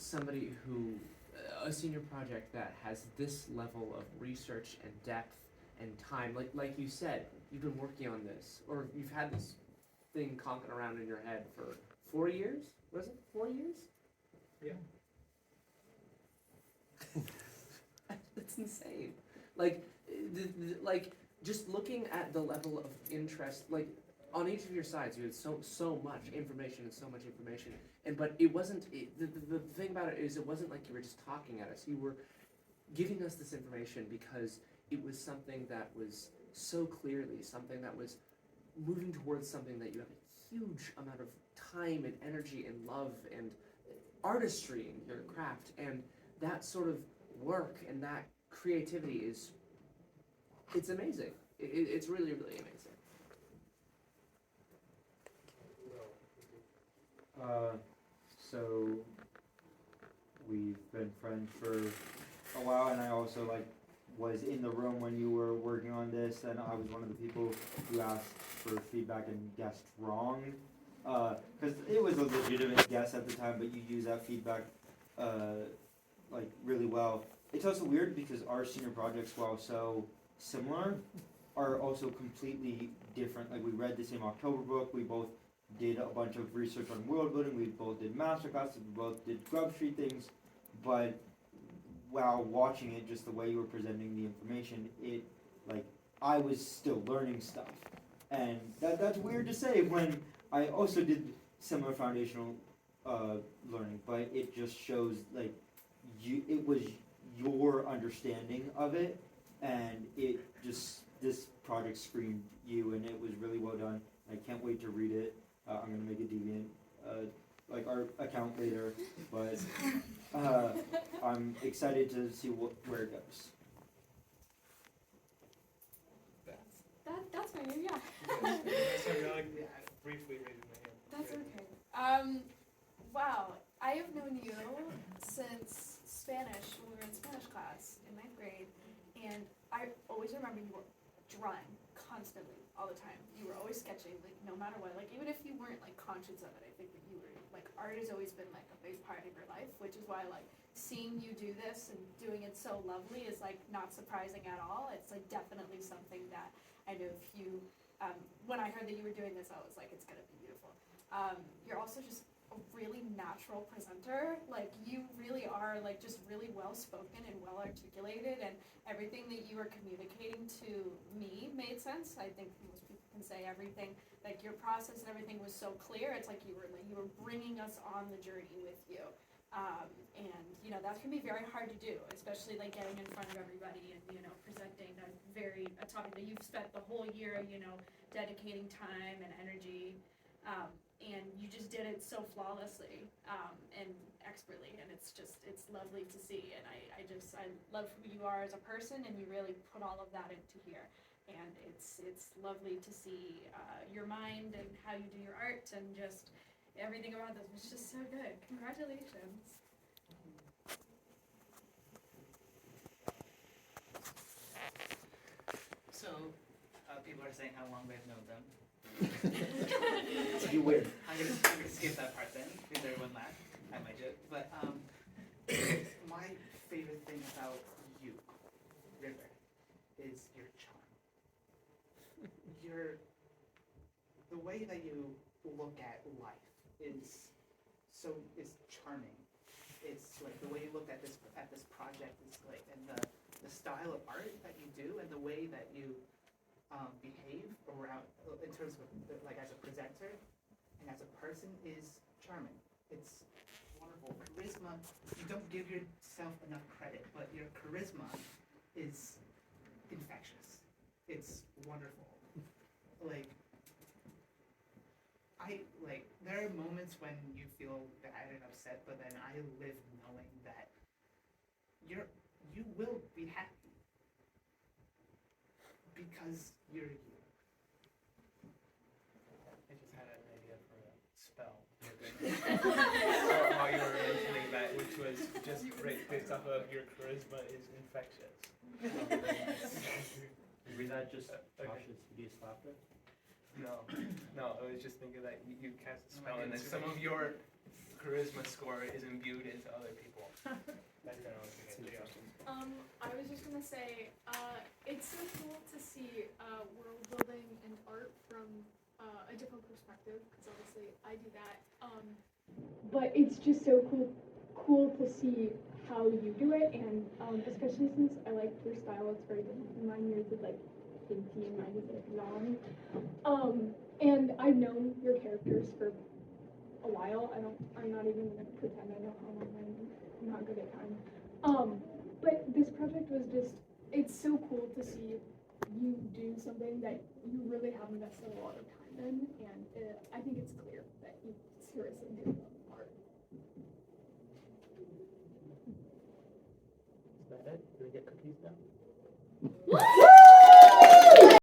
somebody who, a senior project that has this level of research and depth and time, like you said, you've been working on this, or you've had this thing conking around in your head for 4 years? Was it 4 years? Yeah. That's insane. Like, like just looking at the level of interest, like on each of your sides, you had so much information and so much information, but it wasn't. The thing about it is, it wasn't like you were just talking at us. You were giving us this information because it was something that was so clearly something that was moving towards something that you have a huge amount of time and energy and love and artistry in your craft, and that sort of work and that creativity it's amazing. It's really, really amazing. So we've been friends for a while, and I also was in the room when you were working on this, and I was one of the people who asked for feedback and guessed wrong, because it was a legitimate guess at the time, but you used that feedback really well. It's also weird because our senior projects, while so similar, are also completely different. Like, we read the same October book, we both did a bunch of research on world building, we both did master classes, we both did Grub Street things, but while watching it, just the way you were presenting the information, I was still learning stuff. And that's weird to say when I also did similar foundational learning, but it just shows it was your understanding of it, and this project screamed you, and it was really well done. I can't wait to read it. I'm gonna make a deviant our account later, but I'm excited to see where it goes. That's fine, yeah. Sorry, briefly raising my hand. That's okay. Wow, I have known you since Spanish, when we were in Spanish class in 9th grade, and I always remember you were drawing constantly, all the time. You were always sketching, no matter what, even if you weren't conscious of it, I think that you were, art has always been a big part of your life, which is why seeing you do this and doing it so lovely is not surprising at all. It's definitely something that I know if you, when I heard that you were doing this, I was it's gonna be beautiful. You're also just a really natural presenter. You really are just really well spoken and well articulated, and everything that you were communicating to me made sense. I think most people can say everything, your process and everything was so clear. It's you were bringing us on the journey with you. And that can be very hard to do, especially getting in front of everybody and presenting a topic that you've spent the whole year dedicating time and energy, and you just did it so flawlessly and expertly, and it's lovely to see. And I love who you are as a person, and you really put all of that into here, and it's lovely to see your mind and how you do your art, and just everything about this was just so good. Congratulations. So, people are saying how long they've known them. You win. I'm gonna skip that part then, because everyone laughed at my joke. But my favorite thing about you, River, is your charm. The way that you look at life is charming. It's the way you look at this project is and the style of art that you do, and the way that you behave around in terms of as a presenter and as a person is charming. It's wonderful. Charisma, you don't give yourself enough credit, but your charisma is infectious. It's wonderful. There are moments when you feel bad and upset, but then I live knowing that you will be happy because you're you. I just had an idea for a spell. While you were mentioning that, which was just based off of your charisma is infectious. Was that just okay. Tasha's hideous laughter? No, I was just thinking that you cast a spell, and then some of your charisma score is imbued into other just gonna say, it's so cool to see world building and art from a different perspective, because obviously I do that. But it's just so cool to see how you do it, and especially since I like your style, it's very different from mine. Yours is like painty, and mine is like drawing. And I've known your characters for a while. I'm not even gonna pretend I know how long. I'm not good at time. But this project was just, it's so cool to see you do something that you really have invested a lot of time in, and I think it's clear that you seriously do art. Is that it? Do we get cookies now?